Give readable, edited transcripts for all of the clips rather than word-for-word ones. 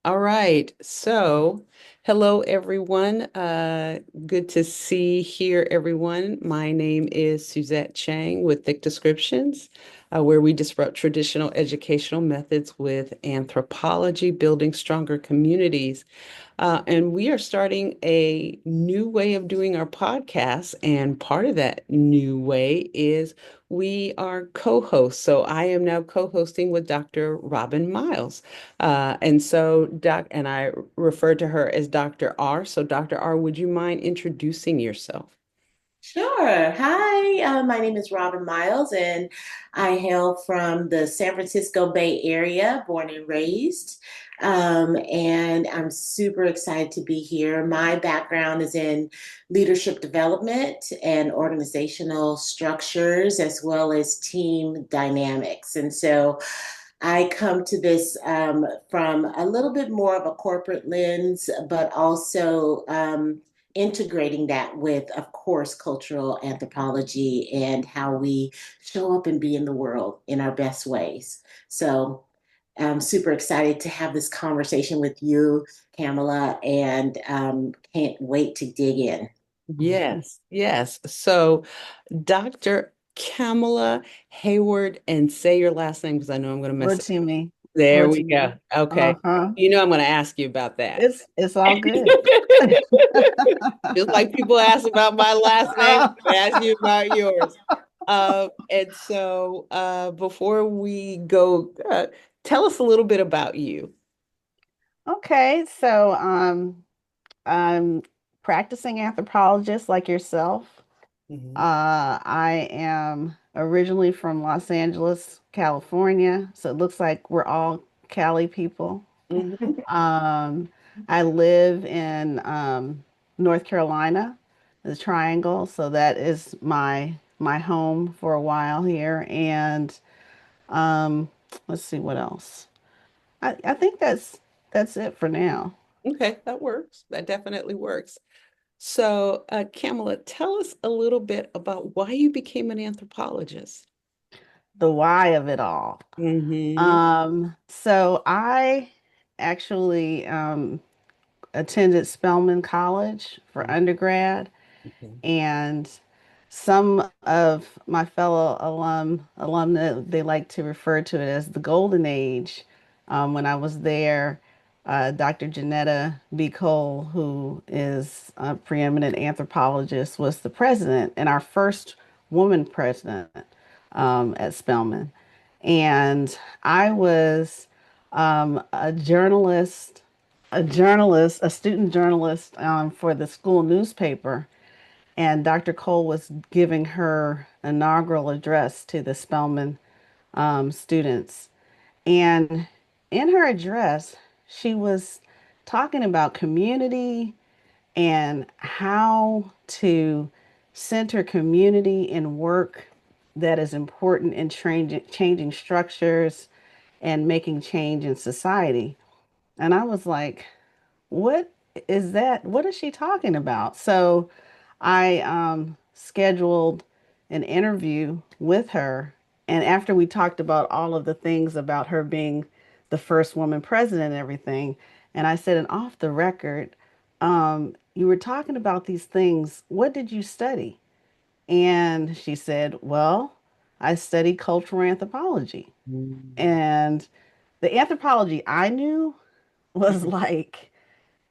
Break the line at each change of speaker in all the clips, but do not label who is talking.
All right. So, hello, everyone. Good to hear everyone. My name is Suzette Chang with Thick Descriptions, where we disrupt traditional educational methods with anthropology, building stronger communities. And we are starting a new way of doing our podcast. And part of that new way is we are co-hosts. So I am now co-hosting with Dr. Robin Miles. And so Doc and I refer to her as Dr. R. So Dr. R, would you mind introducing yourself?
Sure. Hi, my name is Robin Miles, and I hail from the San Francisco Bay Area, born and raised. And I'm super excited to be here. My background is in leadership development and organizational structures, as well as team dynamics. And so I come to this from a little bit more of a corporate lens, but also integrating that with, of course, cultural anthropology and how we show up and be in the world in our best ways. So I'm super excited to have this conversation with you, Kamala, and can't wait to dig in.
Yes, yes. So Dr. Kamala Hayward, and say your last name because I know I'm going to mess it.
Rotimi.
There we go.
Rotimi.
Okay.
Uh-huh.
You know I'm going to ask you about that.
It's all good.
Just like people ask about my last name, I ask you about yours. Before we go, tell us a little bit about you.
Okay, so I'm practicing anthropologist like yourself.
Mhm.
I am originally from Los Angeles, California, so it looks like we're all Cali people.
Mhm.
Um, I live in North Carolina, the Triangle, so that is my home for a while here. And um, let's see what else. I think that's it for now.
Okay, that works. That definitely works. So, Kamala, tell us a little bit about why you became an anthropologist.
The why of it all.
Hmm.
So I actually attended Spelman College for undergrad,
Okay.
and some of my fellow alumni, they like to refer to it as the golden age. When I was there, Dr. Johnnetta B, who is a preeminent anthropologist, was the president and our first woman president at Spelman. And I was a student journalist for the school newspaper, and Dr. Cole was giving her inaugural address to the Spelman students. And in her address, she was talking about community and how to center community in work that is important in changing structures and making change in society. And I was like, what is that? What is she talking about? So I scheduled an interview with her. And after we talked about all of the things about her being the first woman president and everything, and I said, and off the record, you were talking about these things. What did you study? And she said, well, I studied cultural anthropology.
Mhm.
And the anthropology I knew was like,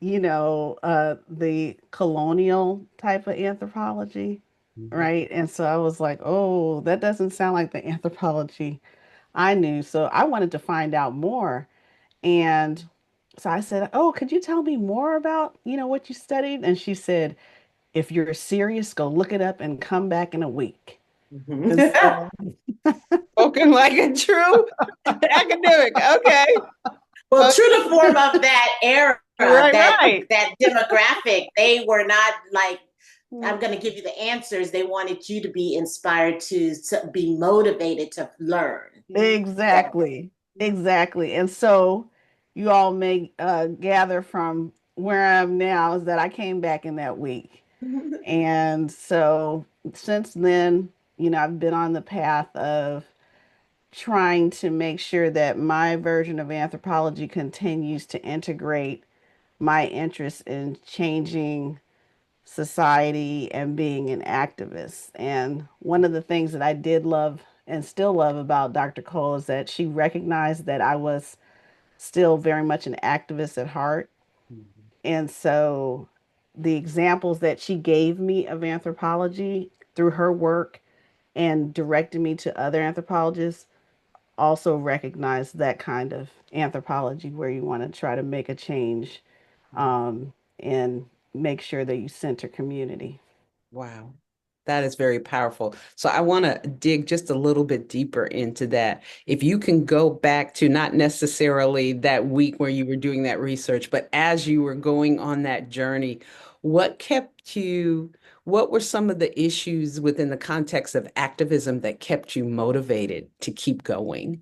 the colonial type of anthropology, right? And so I was like, oh, that doesn't sound like the anthropology I knew. So I wanted to find out more. And so I said, oh, could you tell me more about, what you studied? And she said, if you're serious, go look it up and come back in a week. And
Mhm.
so,
Spoken like a true academic. Okay.
Well, true to
Okay.
form of that era,
Right,
that
right.
that demographic, they were not like, I'm going to give you the answers. They wanted you to be inspired to be motivated to learn. So,
exactly, exactly. And so you all may gather from where I am now is that I came back in that week. And so since then, I've been on the path of trying to make sure that my version of anthropology continues to integrate my interest in changing society and being an activist. And one of the things that I did love and still love about Dr. Cole is that she recognized that I was still very much an activist at heart.
Mhm.
And so the examples that she gave me of anthropology through her work and directed me to other anthropologists also recognize that kind of anthropology where you want to try to make a change, and make sure that you center community.
Wow. That is very powerful. So I want to dig just a little bit deeper into that. If you can go back to not necessarily that week where you were doing that research, but as you were going on that journey, what kept you, what were some of the issues within the context of activism that kept you motivated to keep going?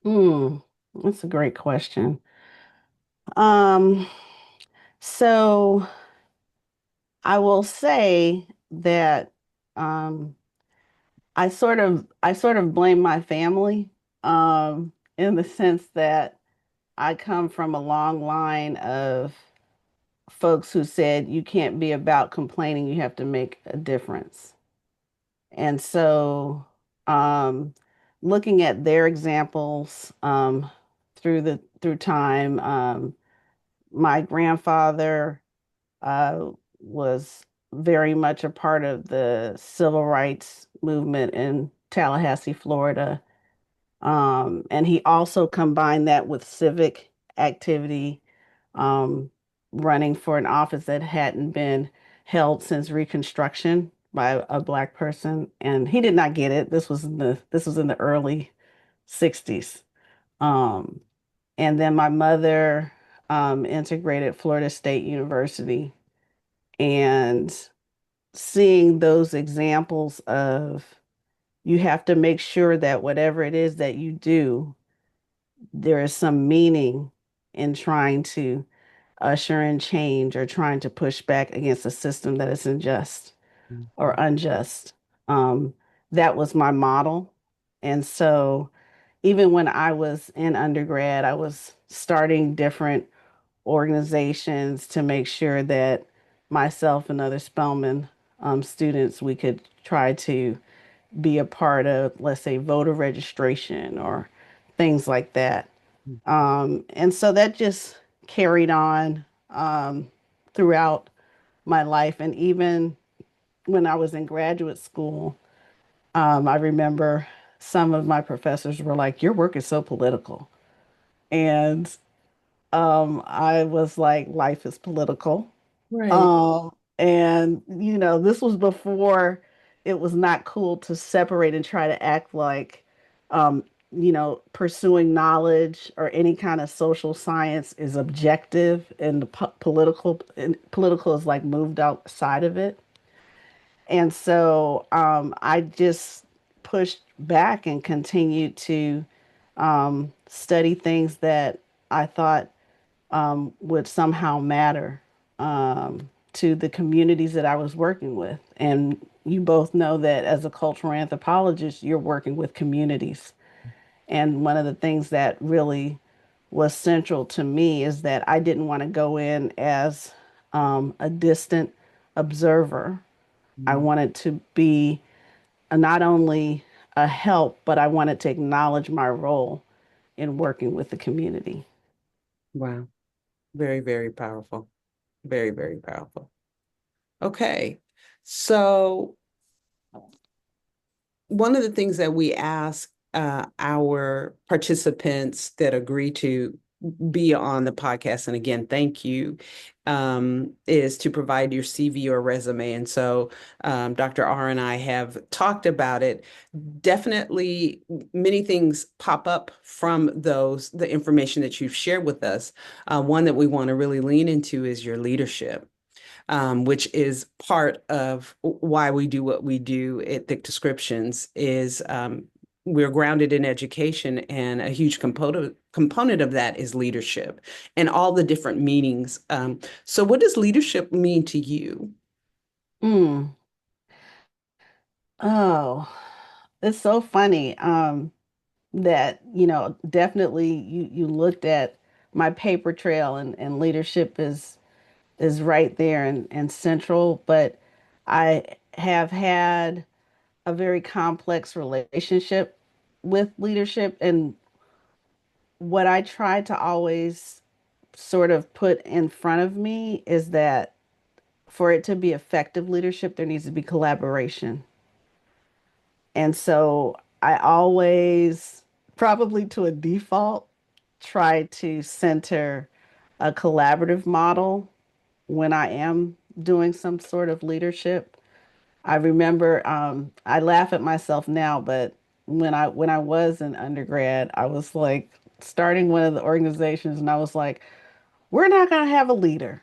Hmm, that's a great question. Um, so I will say that um, I sort of blame my family, in the sense that I come from a long line of folks who said you can't be about complaining, you have to make a difference. And so, um, looking at their examples, through time, my grandfather was very much a part of the civil rights movement in Tallahassee, Florida. And he also combined that with civic activity, um, running for an office that hadn't been held since Reconstruction by a Black person. And he did not get it. This was in the early 60s. Um, and then my mother integrated Florida State University, and seeing those examples of you have to make sure that whatever it is that you do, there is some meaning in trying to usher in change or trying to push back against a system that is unjust or
Mhm.
unjust. Um, that was my model. And so even when I was in undergrad, I was starting different organizations to make sure that myself and other Spelman students, we could try to be a part of, let's say, voter registration or things like that. And so that just carried on throughout my life. And even when I was in graduate school, I remember some of my professors were like, "Your work is so political." And I was like, "Life is political."
Right.
And this was before it was not cool to separate and try to act like, pursuing knowledge or any kind of social science is objective, and the political is like moved outside of it. And so I just pushed back and continued to study things that I thought would somehow matter to the communities that I was working with. And you both know that as a cultural anthropologist, you're working with communities. And one of the things that really was central to me is that I didn't want to go in as a distant observer. I
Mm.
wanted to be not only a help, but I wanted to acknowledge my role in working with the community.
Wow. Very, very powerful. Very, very powerful. Okay. So one of the things that we ask our participants that agree to be on the podcast, and again, thank you, is to provide your CV or resume. And so Dr. R and I have talked about it. Definitely, many things pop up from the information that you've shared with us. One that we want to really lean into is your leadership, which is part of why we do what we do at Thick Descriptions, is we're grounded in education, and a huge component of that is leadership and all the different meanings. So what does leadership mean to you?
Mm. Oh, it's so funny. that, definitely you looked at my paper trail, and leadership is right there and central, but I have had a very complex relationship with leadership. And what I try to always sort of put in front of me is that for it to be effective leadership, there needs to be collaboration. And so I always, probably to a default, try to center a collaborative model when I am doing some sort of leadership. I remember, I laugh at myself now, but when I was an undergrad, I was like starting one of the organizations, and I was like, we're not going to have a leader.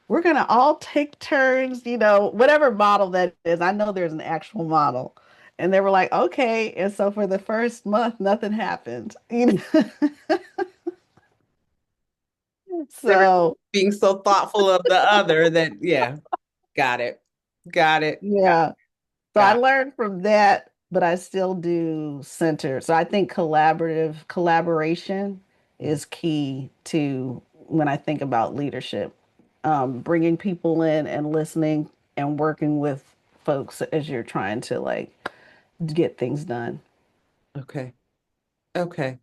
We're going to all take turns, whatever model that is. I know there's an actual model. And they were like, okay. And so for the first month, nothing happened.
They were
So
being so thoughtful of the other that, yeah, got it. Got it.
yeah. So I
Got
learned from that, but I still do center. So I think collaboration
it.
is key to when I think about leadership. Bringing people in and listening and working with folks as you're trying to like get things done.
Okay. Okay.
There's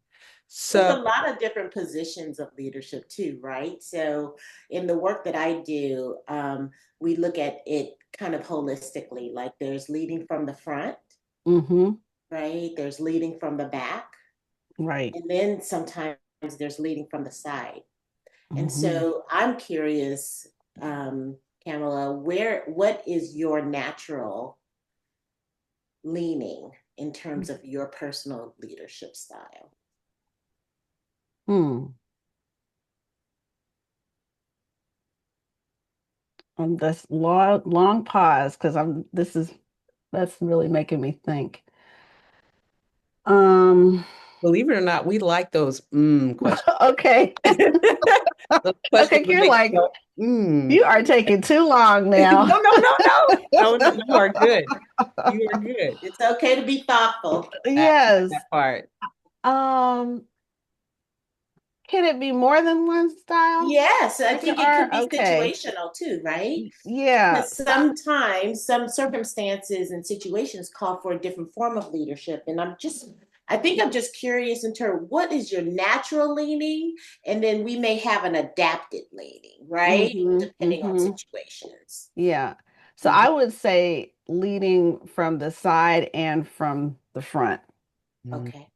So
a lot of different positions of leadership too, right? So in the work that I do, we look at it kind of holistically. Like there's leading from the front,
Mm-hmm.
right? There's leading from the back,
Right.
and then sometimes there's leading from the side. And
Mm-hmm.
so I'm curious, um, Kamala, what is your natural leaning in terms of your personal leadership style?
Hmm. That's long, long pause because that's really making me think. Um,
believe it or not, we like those questions.
okay.
Those questions
Okay,
that
you're
make
like,
you go, mm.
you are taking too long now.
No, no, no, no. No, no, you are good. You are good.
It's okay to be thoughtful.
That
Yes.
that part.
Um, can it be more than one style?
Yes, I
Like there
think it could
are,
be
okay.
situational too, right?
Yeah.
Because sometimes some circumstances and situations call for a different form of leadership. And I think I'm just curious in terms, what is your natural leaning? And then we may have an adapted leaning, right?
Mm-hmm.
Depending on
Mm-hmm.
situations.
Yeah. So
Mhm.
I would say leading from the side and from the front.
Mm,
Okay.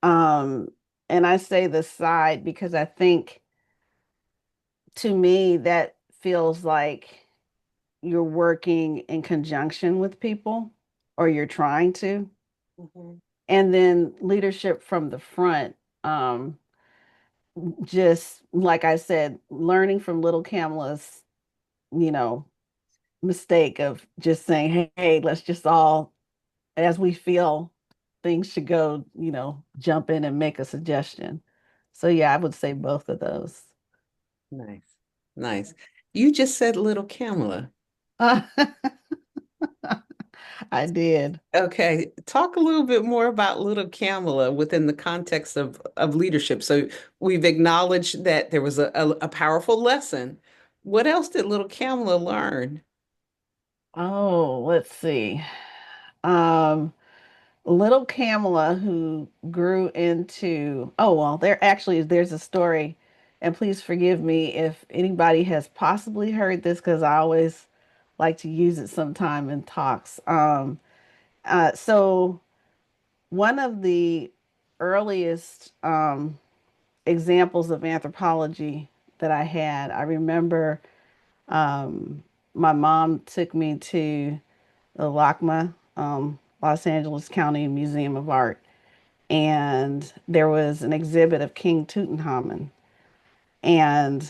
Um, and I say the side because I think to me that feels like you're working in conjunction with people, or you're trying to.
Mhm.
And then leadership from the front, um, just like I said, learning from little Kamala's, you know, mistake of just saying, hey, let's just all, as we feel things should go, jump in and make a suggestion. So yeah, I would say both of those.
nice. Nice. You just said little Kamala.
I did.
Okay, talk a little bit more about little Kamala within the context of leadership. So we've acknowledged that there was a powerful lesson. What else did little Kamala learn?
Oh, let's see. Um, little Kamala who grew into, oh, well, there's a story, and please forgive me if anybody has possibly heard this because I always like to use it sometime in talks. So one of the earliest examples of anthropology that I had, I remember my mom took me to the LACMA, Los Angeles County Museum of Art, and there was an exhibit of King Tutankhamun, and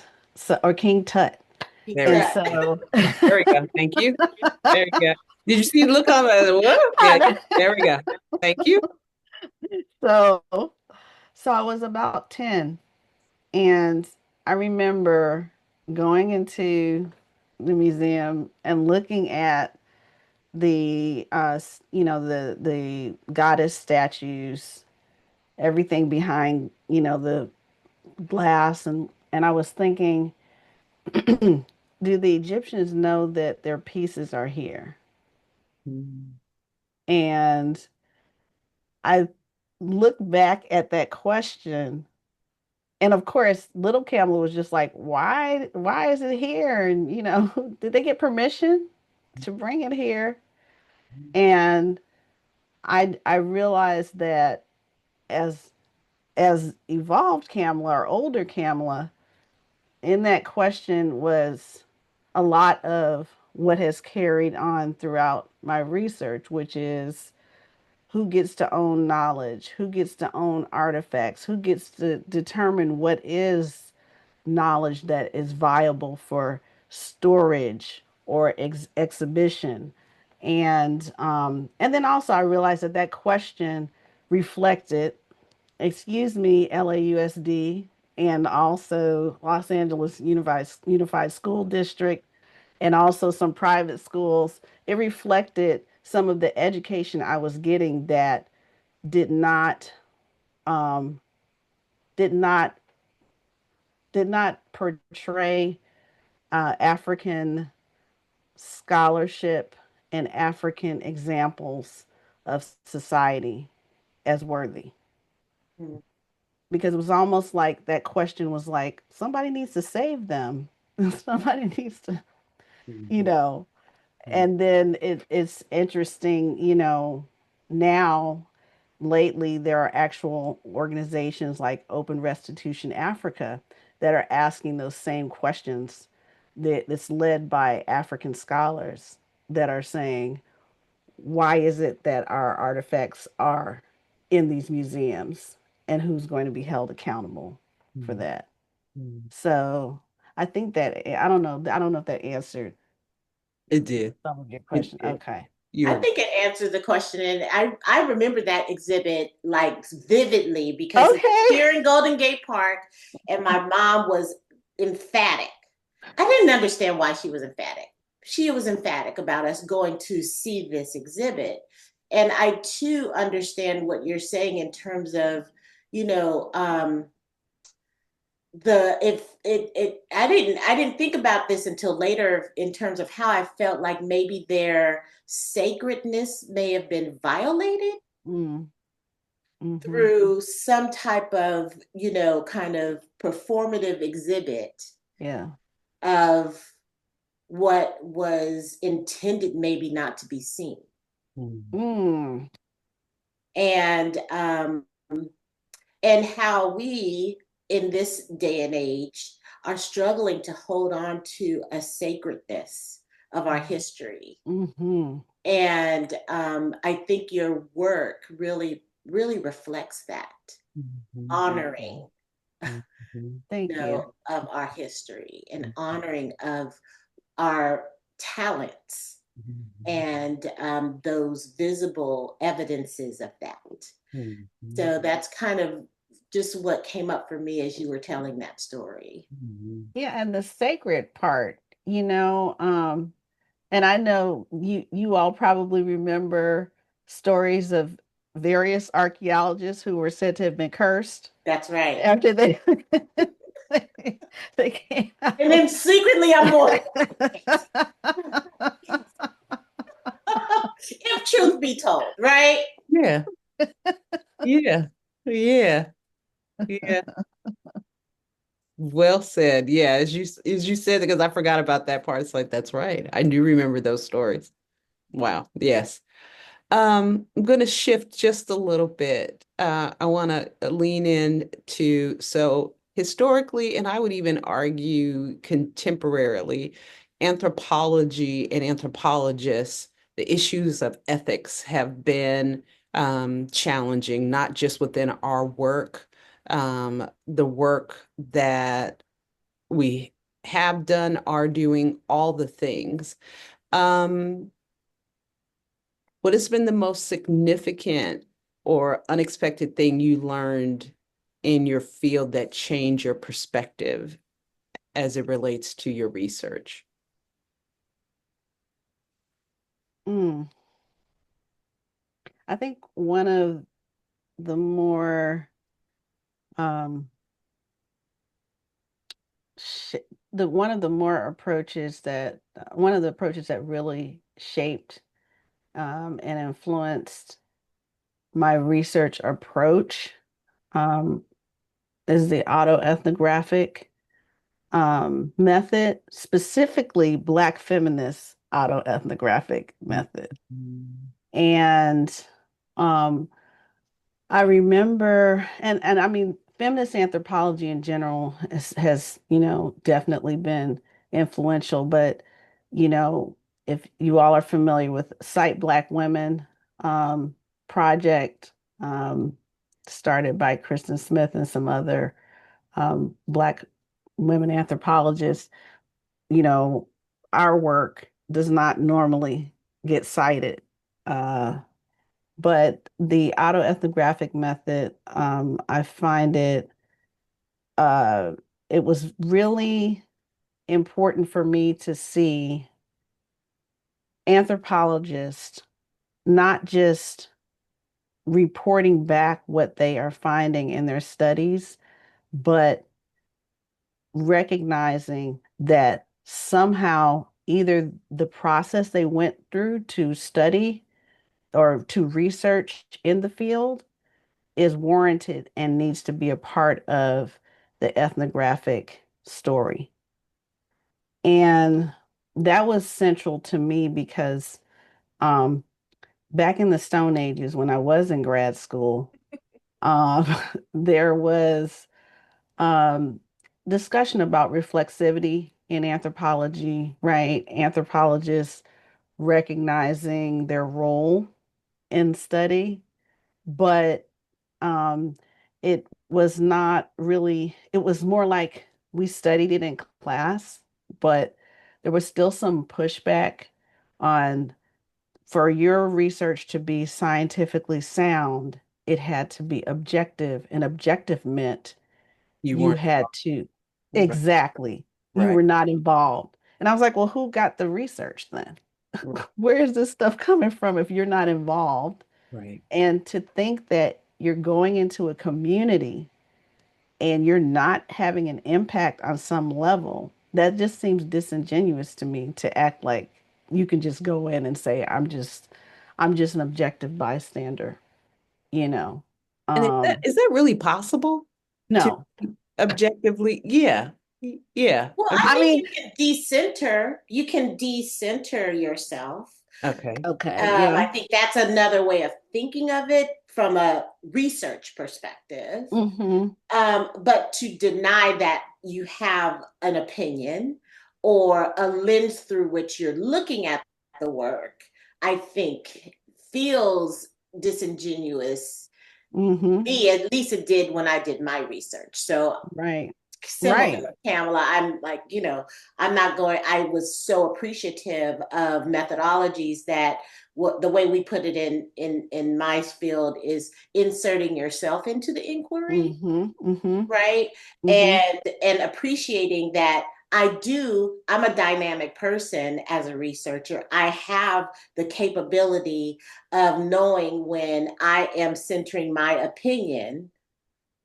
or King Tut.
There we
And
go.
so
There we go. Thank you. There we go. Did you see the look on the whoa? Yeah,
I
there we go. Thank you.
know. So I was about 10, and I remember going into the museum and looking at the the goddess statues, everything behind, the glass. And I was thinking, do the Egyptians know that their pieces are here?
Mm.
And I look back at that question, and of course, little Kamala was just like, why is it here? And did they get permission to bring it here? And I realized that as evolved Kamala or older Kamala, in that question was a lot of what has carried on throughout my research, which is who gets to own knowledge, who gets to own artifacts, who gets to determine what is knowledge that is viable for storage or exhibition. And then also I realized that that question reflected, excuse me, LAUSD, and also Los Angeles Unified School District, and also some private schools. It reflected some of the education I was getting that did not um, did not did not portray African scholarship and African examples of society as worthy.
Mm,
Because it was almost like that question was like, somebody needs to save them. Somebody needs to, you
Mhm.
know. And then it's interesting, now lately there are actual organizations like Open Restitution Africa that are asking those same questions that's led by African scholars that are saying, why is it that our artifacts are in these museums and who's going to be held accountable for
Mhm.
that?
Mhm.
So I think that I don't know if that answered
It did.
some of your
It
question.
did.
Okay.
I
You're
think it answers the question, and I remember that exhibit like vividly because it was
Okay.
here in Golden Gate Park, and my mom was emphatic. I didn't understand why she was emphatic. She was emphatic about us going to see this exhibit, and I too understand what you're saying in terms of, you know, the if it I didn't think about this until later in terms of how I felt like maybe their sacredness may have been violated
Mm, mm-hmm.
through some type of, kind of performative exhibit
Yeah.
of what was intended maybe not to be seen.
Mhm.
Mm,
And and how we in this day and age are struggling to hold on to a sacredness of our history.
mm-hmm.
And I think your work really, really reflects that
Mhm.
Thank you.
honoring,
Mhm.
Thank you.
of our history and
Mhm.
honoring of our talents
Mhm.
and those visible evidences of that.
Mhm.
So that's kind of just what came up for me as you were telling that story.
Mhm.
Yeah, and the sacred part, and I know you all probably remember stories of various archaeologists who were said to have been cursed
That's right.
after they they came
And then
out.
secretly, I'm going, if truth be told, right?
Yeah. Yeah. Yeah. Yeah. Well said. Yeah, as you said, because I forgot about that part. It's like that's right. I do remember those stories. Wow. Yes. I'm going to shift just a little bit. I want to lean in to so historically, and I would even argue contemporarily, anthropology and anthropologists, the issues of ethics have been challenging, not just within our work, the work that we have done, are doing, all the things. Um, what has been the most significant or unexpected thing you learned in your field that changed your perspective as it relates to your research?
Mm, I think one of the more um, sh the one of the more approaches that one of the approaches that really shaped and influenced my research approach um, is the auto-ethnographic method, specifically Black feminist auto-ethnographic method.
Mm.
And um, I remember, and I mean, feminist anthropology in general has, definitely been influential. But, you know, if you all are familiar with Cite Black Women um, project, um, started by Kristen Smith and some other Black women anthropologists, you know, our work does not normally get cited. Uh, but the autoethnographic method, I find uh, it was really important for me to see anthropologists not just reporting back what they are finding in their studies, but recognizing that somehow either the process they went through to study or to research in the field is warranted and needs to be a part of the ethnographic story. And that was central to me because um, back in the Stone Ages, when I was in grad school, um, there was um, discussion about reflexivity in anthropology, right? Anthropologists recognizing their role in study, but um, it was not really, it was more like we studied it in class, but there was still some pushback on for your research to be scientifically sound, it had to be objective, and objective meant
You
you
weren't
had to,
right,
exactly, you
right,
were not involved. And I was like, well, who got the research then? Where is this stuff coming from if you're not involved?
right.
And to think that you're going into a community and you're not having an impact on some level, that just seems disingenuous to me to act like you can just go in and say, I'm just an objective bystander, you know.
And
Um,
is that really possible to
no.
objectively? Yeah, yeah.
Well, I
I
think
mean,
you can decenter yourself.
Okay.
okay, yeah.
I think that's another way of thinking of it from a research perspective.
Mm-hmm.
But to deny that you have an opinion or a lens through which you're looking at the work, I think feels disingenuous.
Mm-hmm.
Me, at least it did when I did my research. So
Right.
similar
Right.
to Kamala, I'm like, I'm not going, I was so appreciative of methodologies that what the way we put it in my field is inserting yourself into the inquiry,
Mm-hmm. Mm-hmm.
right?
Mm-hmm.
And appreciating that I'm a dynamic person as a researcher. I have the capability of knowing when I am centering my opinion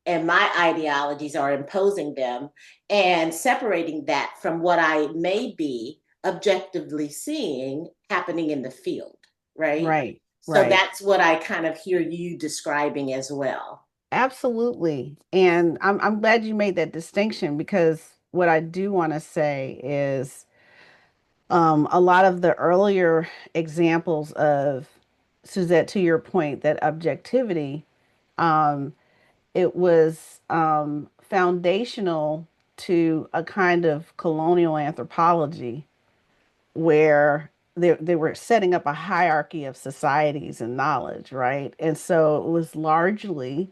and my ideologies are imposing them and separating that from what I may be objectively seeing happening in the field, right?
Right.
So
Right.
that's what I kind of hear you describing as well.
Absolutely. And I'm glad you made that distinction because what I do want to say is a lot of the earlier examples of Suzette, to your point, that objectivity, um, it was foundational to a kind of colonial anthropology where they were setting up a hierarchy of societies and knowledge, right? And so it was largely,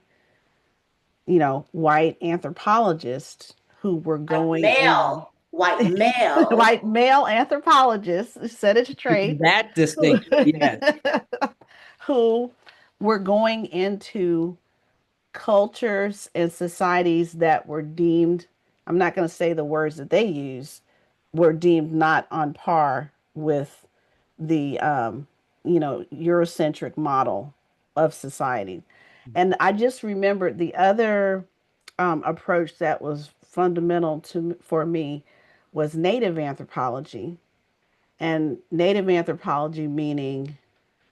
white anthropologists who were
Like
going in,
white male,
white male anthropologists, said it straight,
That
who,
distinction, yes.
who were going into cultures and societies that were deemed, I'm not going to say the words that they use, were deemed not on par with the, Eurocentric model of society. And I just remembered the other approach that was fundamental for me was Native anthropology, and Native anthropology meaning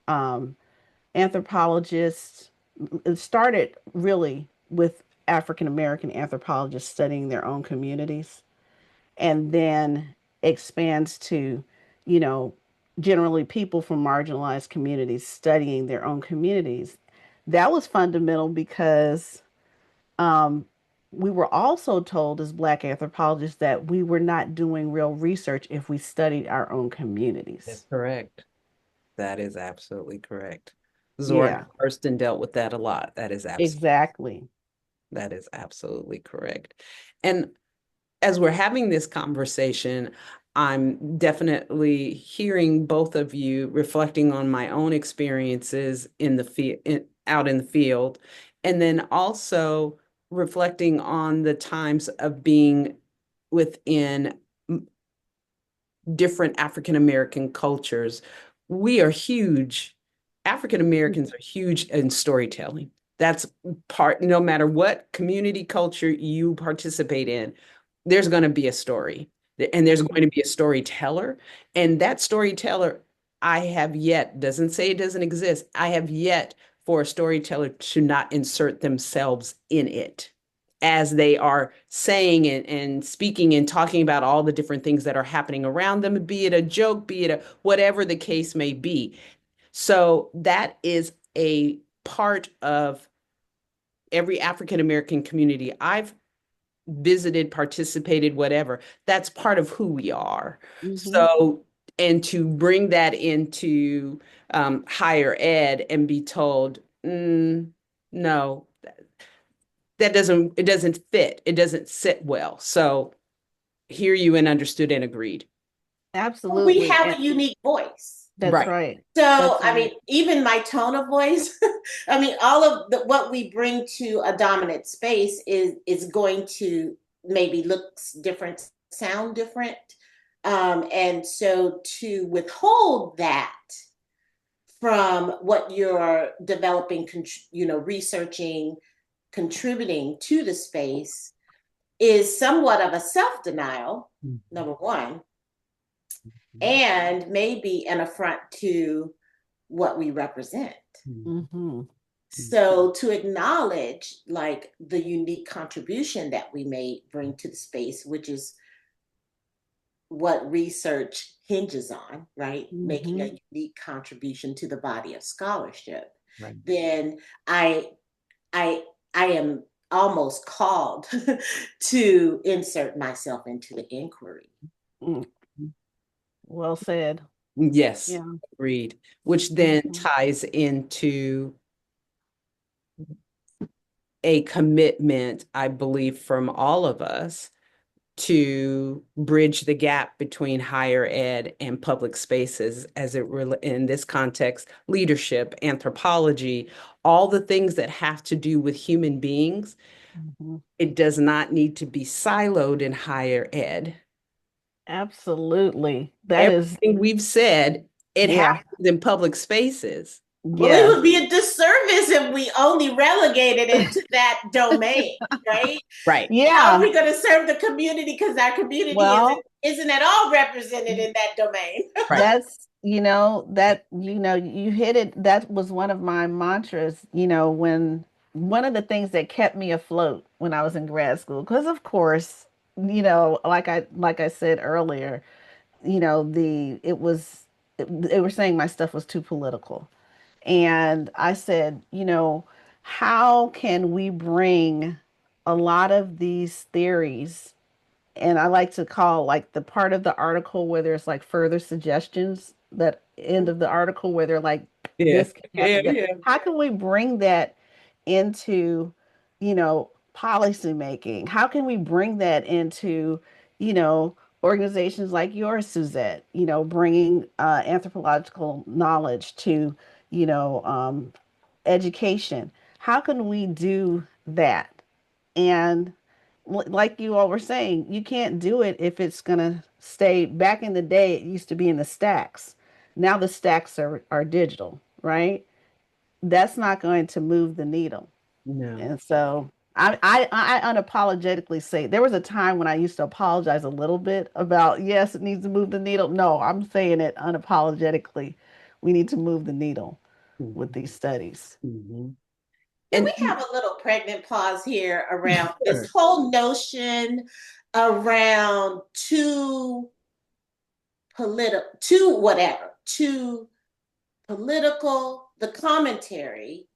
um, anthropologists. It started really with African American anthropologists studying their own communities, and then expands to, you know, generally people from marginalized communities studying their own communities. That was fundamental because um, we were also told as Black anthropologists that we were not doing real research if we studied our own
That's
communities.
correct. That is absolutely correct. Zora
Yeah,
Hurston dealt with that a lot.
exactly.
That is absolutely correct. And as we're having this conversation, I'm definitely hearing both of you reflecting on my own experiences in the out in the field, and then also reflecting on the times of being within different African American cultures. We are huge. African Americans are huge in storytelling. That's part, no matter what community culture you participate in, there's going to be a story and there's going to be a storyteller. And that storyteller, I have yet, doesn't say it doesn't exist, I have yet for a storyteller to not insert themselves in it as they are saying and speaking and talking about all the different things that are happening around them, be it a joke, be it a whatever the case may be. So that is a part of every African American community I've visited, participated, whatever. That's part of who we are.
Mm-hmm.
So, and to bring that into higher ed and be told, no, it doesn't fit. It doesn't sit well. So hear you and understood and agreed.
We
Absolutely.
have
And
a unique voice.
that's
Right.
right.
So,
That's
I
right.
mean, even my tone of voice, I mean, all of what we bring to a dominant space is going to maybe looks different, sound different. And so to withhold that from what you're developing, researching, contributing to the space is somewhat of a self-denial, number one, and maybe an affront to what we represent.
Mm-hmm.
So to acknowledge like the unique contribution that we may bring to the space, which is what research hinges on, right? Making
Mm-hmm.
a unique contribution to the body of scholarship,
Right.
then I I I am almost called to insert myself into the inquiry.
Mm. Well said.
Yes,
Yeah.
agreed. Which then
Mm-hmm.
ties into a commitment, I believe, from all of us to bridge the gap between higher ed and public spaces as it in this context, leadership, anthropology, all the things that have to do with human beings.
Mm-hmm.
It does not need to be siloed in higher ed.
Absolutely. That is,
Everything we've said, it
yeah.
happens in public spaces.
Well, it
Yes.
would be a disservice if we only relegated it to that domain, right?
Right.
How are
Yeah.
we going to serve the community because our community
Well,
isn't at all represented in that domain?
Right.
that's, you hit it. That was one of my mantras, when one of the things that kept me afloat when I was in grad school, because of course, like I said earlier, they were saying my stuff was too political. And I said, how can we bring a lot of these theories, and I like to call like the part of the article where there's like further suggestions, that end of the article where they're like,
Yeah.
this can
Yeah.
happen.
Yeah.
How can we bring that into, policy making? How can we bring that into, you know, organizations like yours, Suzette, bringing anthropological knowledge to, you know, um, education? How can we do that? And like you all were saying, you can't do it if it's going to stay. Back in the day, it used to be in the stacks. Now the stacks are digital, right? That's not going to move the needle.
No.
And so, I unapologetically say there was a time when I used to apologize a little bit about, yes, it needs to move the needle. No, I'm saying it unapologetically. We need to move the needle with
Mhm.
these studies.
Mhm.
Can
And
we have a little pregnant pause here around this
sure.
whole notion around too whatever, too political, the commentary.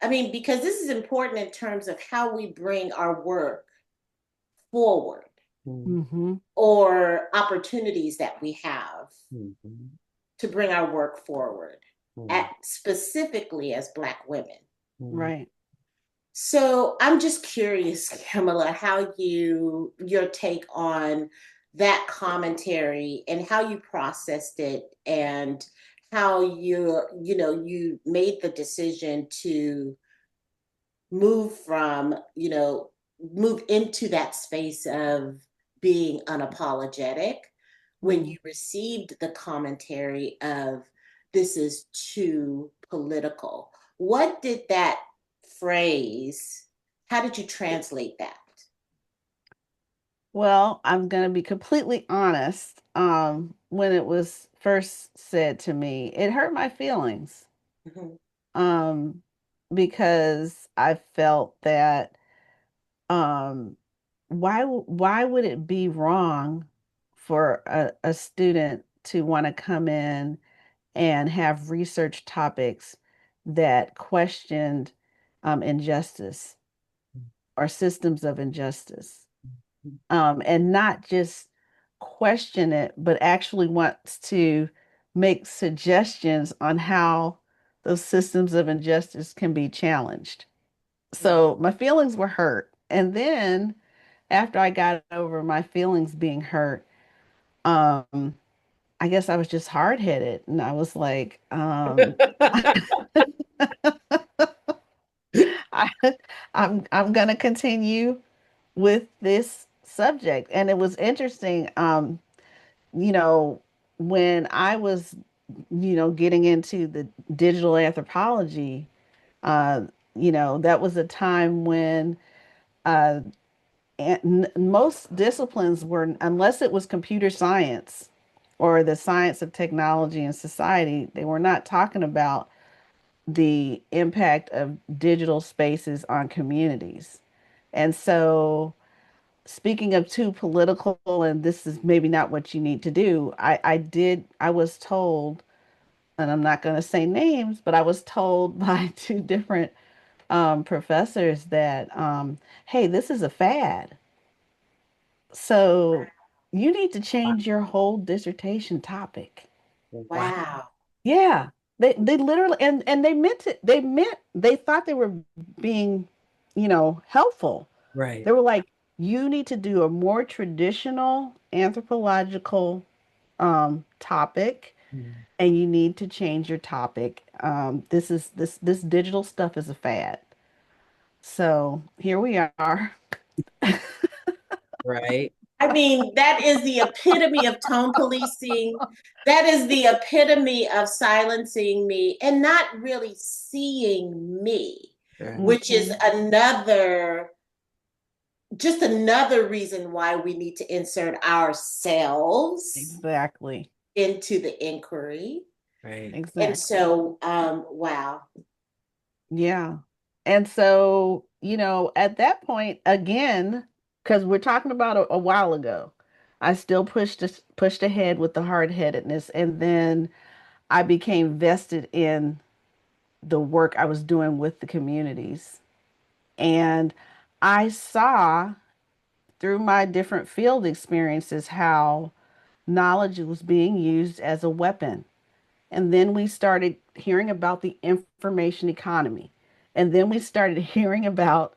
I mean, because this is important in terms of how we bring our work forward
Mhm.
Hmm.
or opportunities that we have
Mhm.
to bring our work forward,
Mhm.
specifically as Black women.
Mhm.
Right.
So I'm just curious, Kamala, how your take on that commentary and how you processed it and how you made the decision to move from, move into that space of being unapologetic when
Mm.
you received the commentary of this is too political. What did that phrase, how did you translate that?
Well, I'm going to be completely honest. When it was first said to me, it hurt my feelings.
Mhm.
Um, because I felt that um why would it be wrong for a student to want to come in and have research topics that questioned injustice or systems of injustice, and not just question it, but actually wants to make suggestions on how those systems of injustice can be challenged. So my feelings were hurt. And then after I got over my feelings being hurt, um, I guess I was just hard-headed and I was like, I, I'm gonna continue with this subject. And it was interesting, you know, when I was, getting into the digital anthropology, uh, that was a time when uh, most disciplines were, unless it was computer science or the science of technology and society, they were not talking about the impact of digital spaces on communities. And so, speaking of too political, and this is maybe not what you need to do, I was told, and I'm not going to say names, but I was told by two different professors that, hey, this is a fad. So you need to change your whole dissertation topic.
Wow.
Wow.
Yeah. They literally, and they meant it. They thought they were being, helpful.
Right.
They were like, you need to do a more traditional anthropological topic,
Mhm.
and you need to change your topic. This digital stuff is a fad. So here we are.
Right.
I mean, that is the epitome of tone policing. That is the epitome of silencing me and not really seeing me,
Right.
which is
Mhm.
just another reason why we need to insert ourselves
Exactly.
into the inquiry.
Right.
And
Exactly.
so, wow.
Yeah. And so, at that point, again, because we're talking about a while ago, I still pushed ahead with the hard-headedness, and then I became vested in the work I was doing with the communities. And I saw through my different field experiences how knowledge was being used as a weapon. And then we started hearing about the information economy. And then we started hearing about,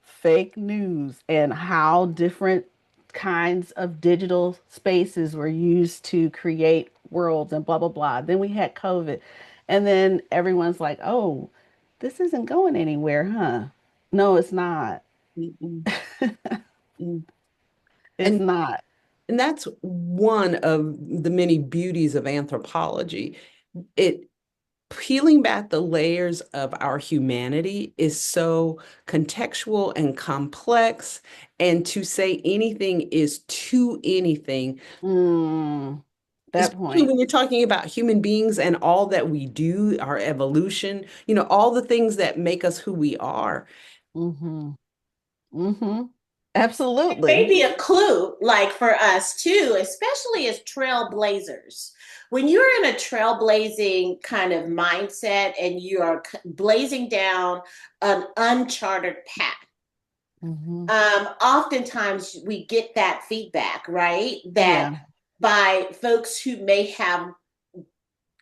fake news and how different kinds of digital spaces were used to create worlds and blah, blah, blah. Then we had COVID. And then everyone's like, oh, this isn't going anywhere, huh? No, it's not.
Mhm. Mm.
It's
And
not.
and that's one of the many beauties of anthropology. It peeling back the layers of our humanity is so contextual and complex. And to say anything is to anything,
Mm, that
especially
point.
when you're talking about human beings and all that we do, our evolution, all the things that make us who we are.
Mm-hmm. Mm-hmm. Absolutely.
Maybe a clue, like for us too, especially as trailblazers. When you're in a trailblazing kind of mindset and you are blazing down an uncharted path,
Mm-hmm.
oftentimes we get that feedback, right? That
Yeah.
by folks who may have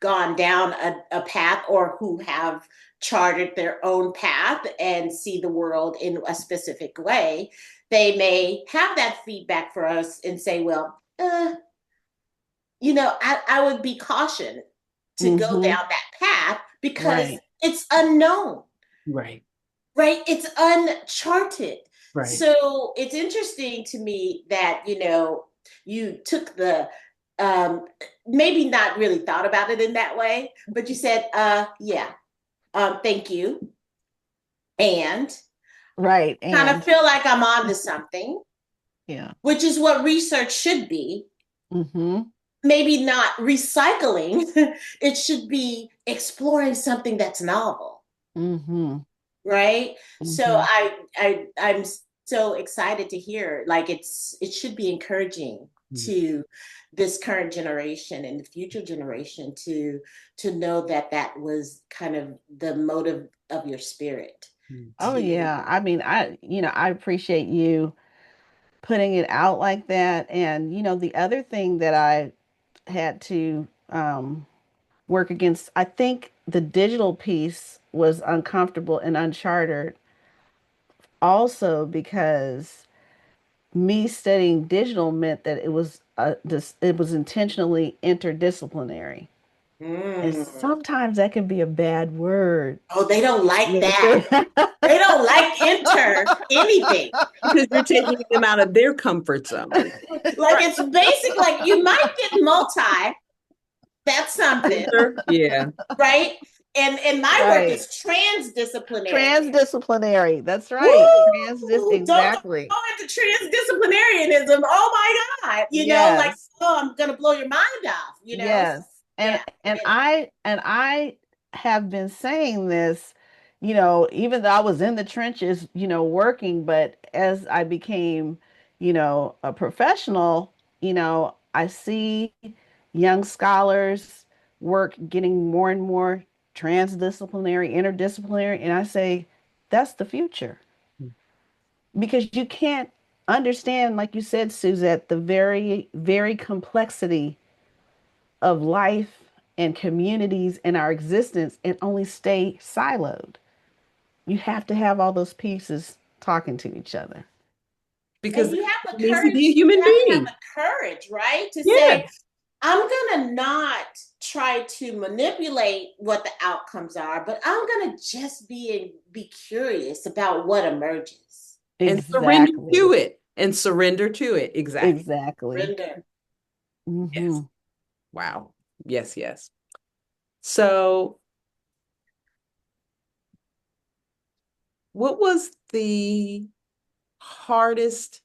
gone down a path or who have charted their own path and see the world in a specific way, they may have that feedback for us and say, well, I would be cautioned to go
Mm-hmm.
down that path because
Right.
it's unknown,
Right,
right? It's uncharted.
right.
So it's interesting to me that, you took the, um, maybe not really thought about it in that way, but you said, yeah, thank you. And
Right.
kind of
And
feel like I'm on to something,
yeah.
which is what research should be.
Mm-hmm.
Maybe not recycling, it should be exploring something that's novel,
Mm-hmm.
right? So
Mm-hmm.
I'm so excited to hear, like, it should be encouraging
Mm.
to this current generation and the future generation to know that that was kind of the motive of your spirit
Mm.
Oh
to
yeah. I mean, I appreciate you putting it out like that. And the other thing that I had to work against, I think the digital piece was uncomfortable and uncharted also because me studying digital meant that it was intentionally interdisciplinary. And
mm.
sometimes that can be a bad word.
Oh, they don't like
Yeah.
that. They don't like enter anything.
Because you're taking them out of their comfort zone.
Like
Right.
it's basic, like you might get multi, that's something,
Yeah.
right? And my work
Right.
is transdisciplinary.
Transdisciplinary. That's right.
Don't
Exactly.
go into transdisciplinarianism. Oh my God. Like,
Yes.
oh, I'm gonna blow your mind off.
Yes.
Yeah.
And I have been saying this, even though I was in the trenches, working, but as I became, a professional, I see young scholars work getting more and more transdisciplinary, interdisciplinary, and I say that's the future because you can't understand, like you said, Suzette, the very, very complexity of life and communities and our existence and only stay siloed. You have to have all those pieces talking to each other.
And
Because
you
it
have the
needs to
courage,
be a
you
human
have to have
being.
the courage, right? To
Yeah.
say, I'm gonna not try to manipulate what the outcomes are, but I'm gonna just be curious about what emerges.
And surrender
Exactly.
to it. And surrender to it. Exactly.
Exactly.
Render.
Yes.
Hmm.
Wow. Yes, yes. So, what was the hardest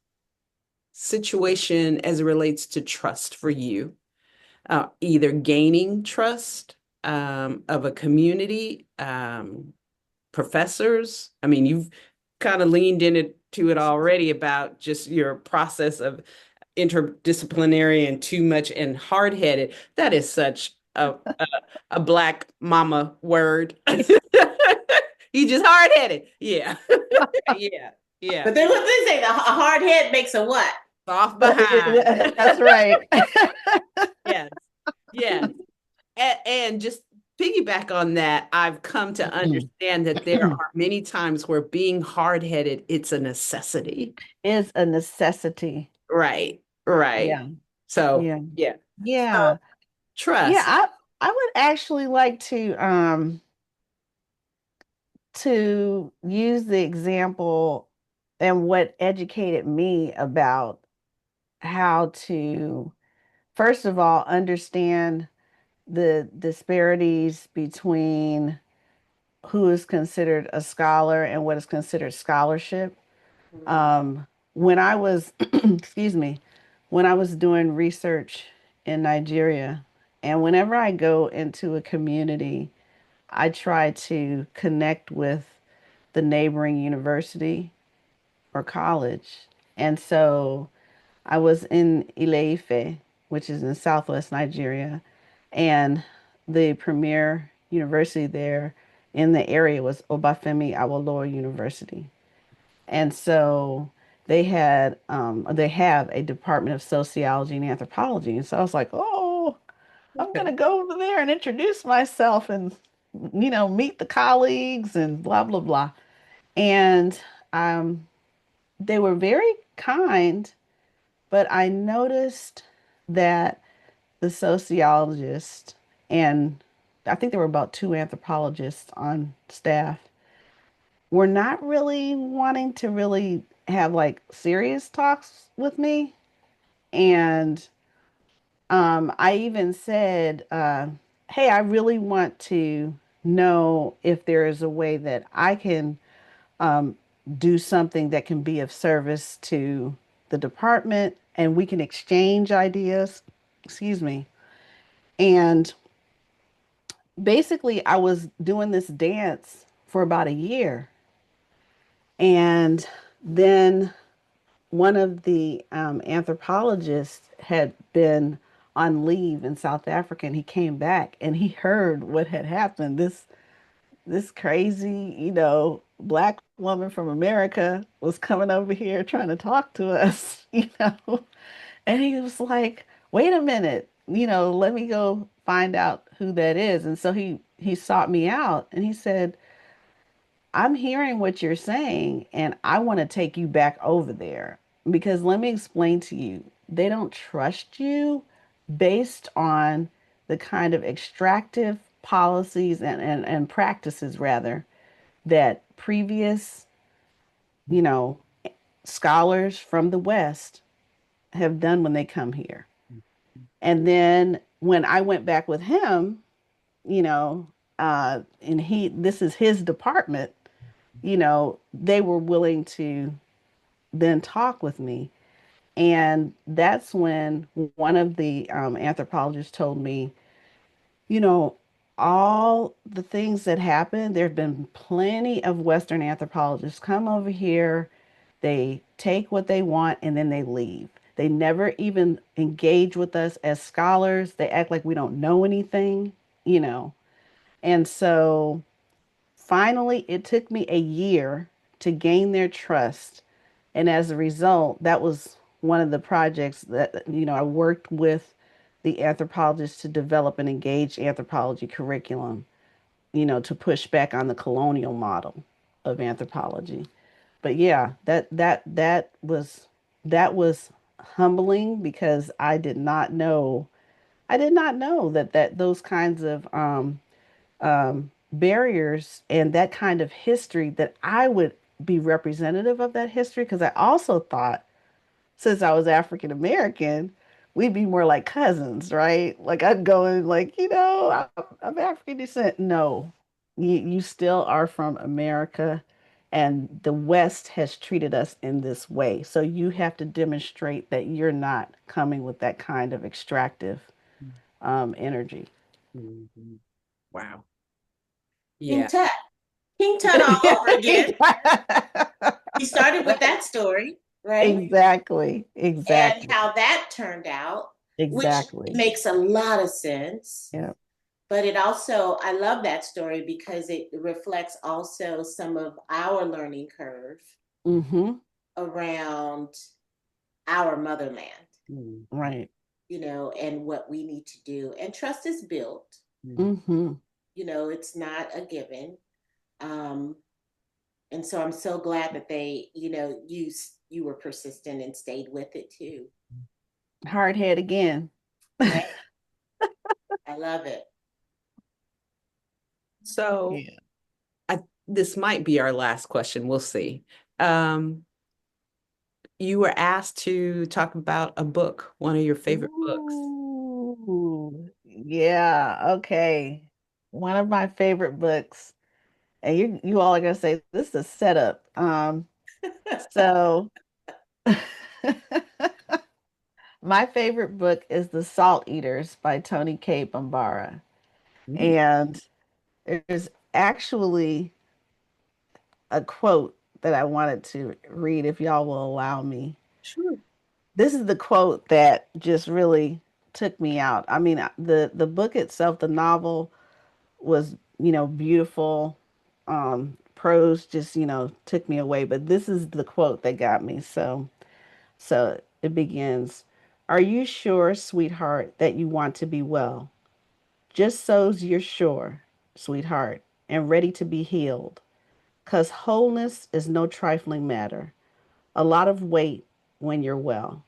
situation as it relates to trust for you? Either gaining trust of a community, professors. I mean, you've kind of leaned into it already about just your process of interdisciplinary and too much and hard-headed. That is such a black mama word. You just hard-headed. Yeah. Yeah. Yeah.
But then what they say, a hard head makes a what?
Soft behind.
That's right.
Yes. Yes. And just piggyback on that, I've come to understand that there are many times where being hard-headed, it's a necessity.
Is a necessity.
Right, right.
Yeah.
So,
Yeah.
yeah. So,
Yeah. Yeah.
trust.
I would actually like to use the example and what educated me about how to, first of all, understand the disparities between who is considered a scholar and what is considered scholarship.
Mhm.
When I was, excuse me, when I was doing research in Nigeria, and whenever I go into a community, I try to connect with the neighboring university or college. And so I was in Ile-Ife, which is in southwest Nigeria, and the premier university there in the area was Obafemi Awolowo University. And so they have a department of sociology and anthropology. And so I was like, oh, I'm
Okay.
gonna go over there and introduce myself and meet the colleagues and blah blah blah. And um, they were very kind, but I noticed that the sociologist and I think there were about two anthropologists on staff were not really wanting to really have like serious talks with me. And I even said, hey, I really want to know if there is a way that I can um, do something that can be of service to the department and we can exchange ideas. Excuse me. And basically, I was doing this dance for about a year. And then one of the anthropologists had been on leave in South Africa and he came back and he heard what had happened. This crazy, black woman from America was coming over here trying to talk to us, And he was like, "Wait a minute, let me go find out who that is." And so he sought me out and he said, I'm hearing what you're saying, and I want to take you back over there because let me explain to you, they don't trust you based on the kind of extractive policies and practices, rather, that previous, you know, scholars from the West have done when they come here. And then when I went back with him, you know, and this is his department, they were willing to then talk with me. And that's when one of the anthropologists told me, you know, all the things that happened, there have been plenty of Western anthropologists come over here, they take what they want, and then they leave. They never even engage with us as scholars. They act like we don't know anything, you know. And so finally, it took me a year to gain their trust. And as a result, that was one of the projects that, I worked with the anthropologists to develop an engaged anthropology curriculum, to push back on the colonial model of anthropology. But yeah, that was humbling because I did not know that those kinds of barriers and that kind of history that I would be representative of that history because I also thought since I was African American, we'd be more like cousins, right? Like I'd go and like, I'm African descent. No, you still are from America and the West has treated us in this way. So you have to demonstrate that you're not coming with that kind of extractive energy.
Mhm. Wow.
King
Yeah.
Tut. King Tut all over again. He started with that story, right?
Exactly,
And
exactly,
how that turned out, which
exactly.
makes a lot of sense.
Yeah.
But it also, I love that story because it reflects also some of our learning curve
Mm-hmm.
around our motherland,
Mhm.
Right.
and what we need to do. And trust is built.
Mm-hmm.
It's not a given. Um, and so I'm so glad that you were persistent and stayed with it too.
Hard head again.
Right? I love it.
So
Yeah.
this might be our last question. We'll see. Um, you were asked to talk about a book, one of your favorite books.
Ooh. Yeah, okay. One of my favorite books, and you all are gonna say this is a setup. So my favorite book is The Salt Eaters by Toni Cade Bambara.
Mm,
And there's actually a quote that I wanted to read if y'all will allow me.
sure.
This is the quote that just really took me out. I mean, the book itself, the novel was, beautiful. Prose just, took me away, but this is the quote that got me. So it begins, "Are you sure, sweetheart, that you want to be well? Just so's you're sure, sweetheart, and ready to be healed. 'Cause wholeness is no trifling matter. A lot of weight when you're well."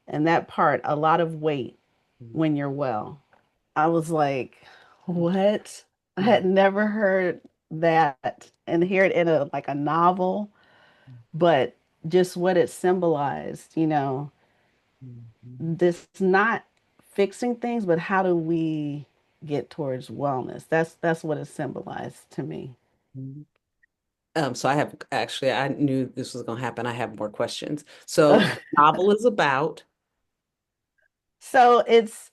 And that part, a lot of weight
Mm,
when you're well. I was like, what? I
mm,
had never heard that and hear it in a like a novel, but just what it symbolized,
mm, mm,
this not fixing things, but how do we get towards wellness? That's what it symbolized to me.
mm. So I have actually, I knew this was going to happen. I have more questions. So the novel is about,
So it's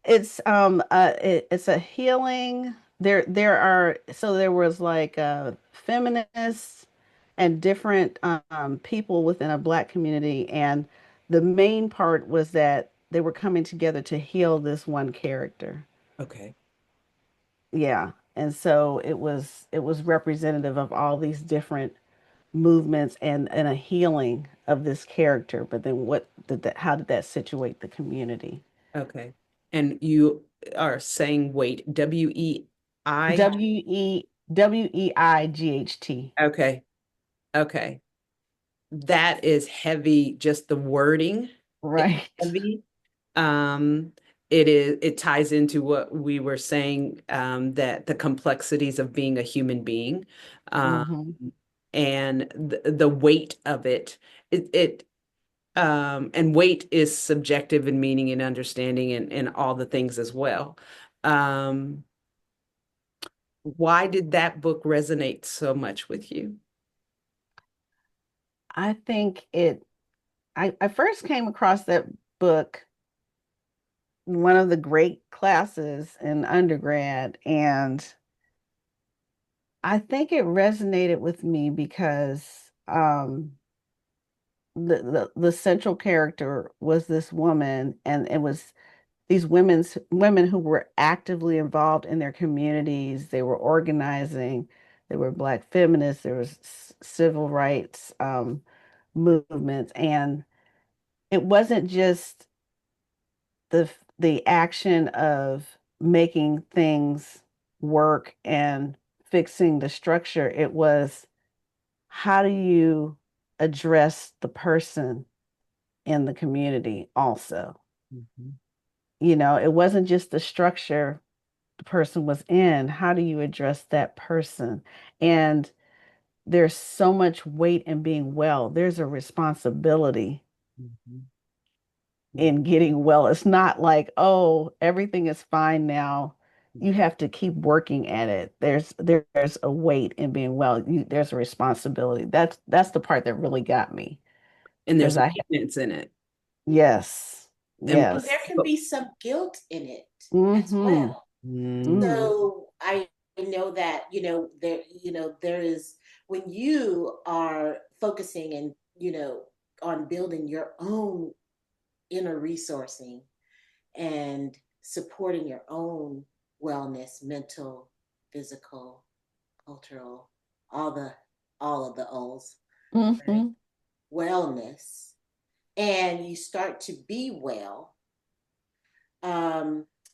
a healing. There was like feminists and different people within a Black community, and the main part was that they were coming together to heal this one character.
okay,
Yeah. And so it was representative of all these different movements and a healing of this character. But then how did that situate the community?
okay. And you are saying wait, W-E-I?
Weighgt.
Okay, okay. That is heavy, just the wording is
Right.
heavy. Um, it ties into what we were saying, that the complexities of being a human being, um,
Hmm.
and the weight of and weight is subjective in meaning and understanding and all the things as well. Um, why did that book resonate so much with you?
I think I first came across that book in one of the great classes in undergrad, and I think it resonated with me because the central character was this woman, and it was these women who were actively involved in their communities. They were organizing. They were Black feminists. There was civil rights movements, and it wasn't just the action of making things work and fixing the structure. It was, how do you address the person in the community also?
Mhm,
It wasn't just the structure the person was in. How do you address that person? And there's so much weight in being well. There's a responsibility
mhm,
in getting well. It's not like, oh, everything is fine now. You have to keep working at it. There's a weight in being well. There's a responsibility. That's the part that really got me
and
because
there's
I
maintenance in it.
yes,
And
And there
yes.
can be some guilt in it as
Mm-hmm.
well.
Mm.
Mm,
So I know that, there is, when you are focusing and, on building your own inner resourcing and supporting your own wellness, mental, physical, cultural, all the all of the O's, right?
Mm-hmm.
Wellness, and you start to be well,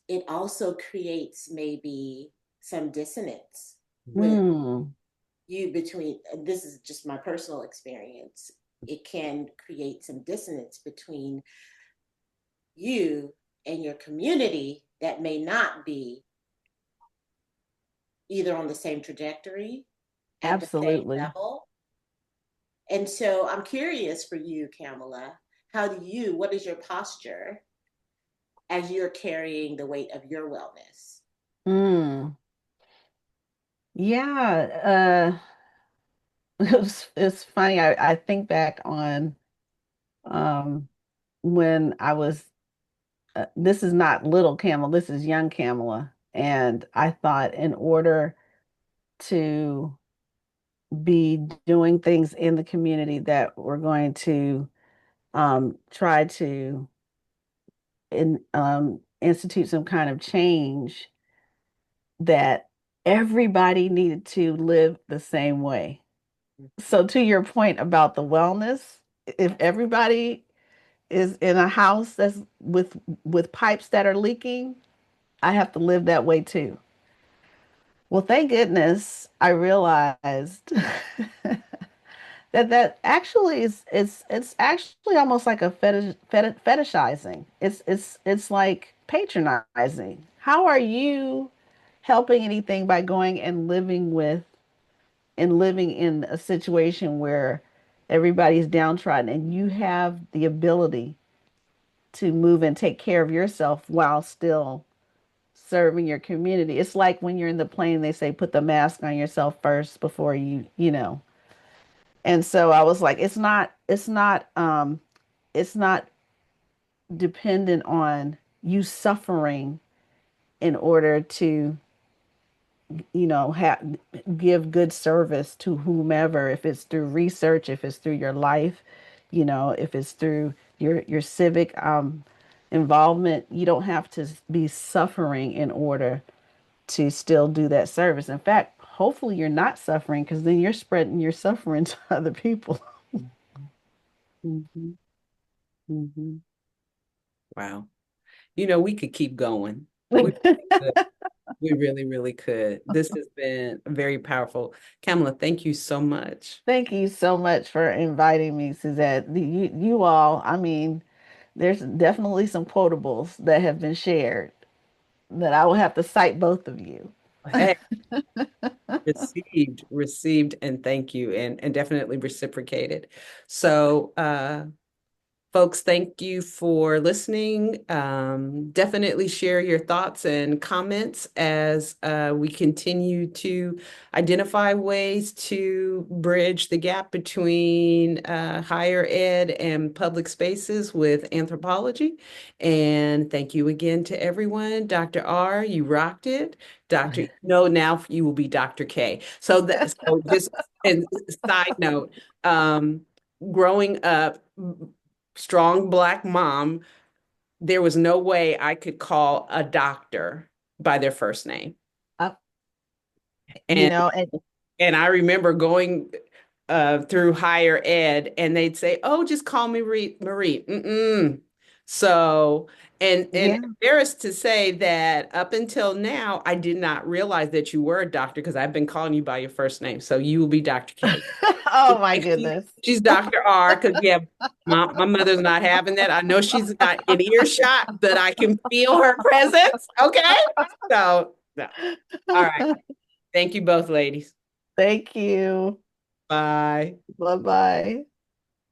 it also creates maybe some dissonance with
Mm.
you between, this is just my personal experience, it can create some dissonance between you and your community that may not be either on the same trajectory, at the same
Absolutely.
level. And so I'm curious for you, Kamala, what is your posture as you're carrying the weight of your wellness?
Mm, yeah, it's funny. I think back on um, when I was, this is not little Kamala, this is young Kamala. And I thought in order to be doing things in the community that were going to try to institute some kind of change, that everybody needed to live the same way. So to your point about the wellness, if everybody is in a house that's with pipes that are leaking, I have to live that way too. Well, thank goodness I realized that actually is it's actually almost like a fetishizing. It's like patronizing. How are you helping anything by going and living in a situation where everybody's downtrodden and you have the ability to move and take care of yourself while still serving your community? It's like when you're in the plane, they say put the mask on yourself first before you know. And so I was like, it's not dependent on you suffering in order to, have give good service to whomever, if it's through research, if it's through your life, if it's through your civic involvement. You don't have to be suffering in order to still do that service. In fact, hopefully you're not suffering, because then you're spreading your suffering to other people.
Mhm. Mhm. Wow. We could keep going. We really could. We really, really could. This has been very powerful. Kamala, thank you so much.
Thank you so much for inviting me, Suzette. You all, I mean, there's definitely some quotables that have been shared that I will have to cite both of you.
Hey, received, and thank you, and definitely reciprocated. So, folks, thank you for listening. Definitely share your thoughts and comments as we continue to identify ways to bridge the gap between higher ed and public spaces with anthropology. And thank you again to everyone. Dr. R, you rocked it. Dr. No, now you will be Dr. K. So just and side note, growing up, strong Black mom, there was no way I could call a doctor by their first name.
Uh, you
And
know, and
and I remember going through higher ed, and they'd say, "Oh, just call me Marie." Mm-mm. So, and
yeah.
embarrassed to say that up until now, I did not realize that you were a doctor because I've been calling you by your first name. So you will be Dr. K.
Oh my
Like
goodness.
she's Dr. R, because yeah, my mother's not having that. I know she's not in earshot, but I can feel her presence. Okay. So no. All right. Thank you both, ladies.
Thank you.
Bye.
Bye-bye.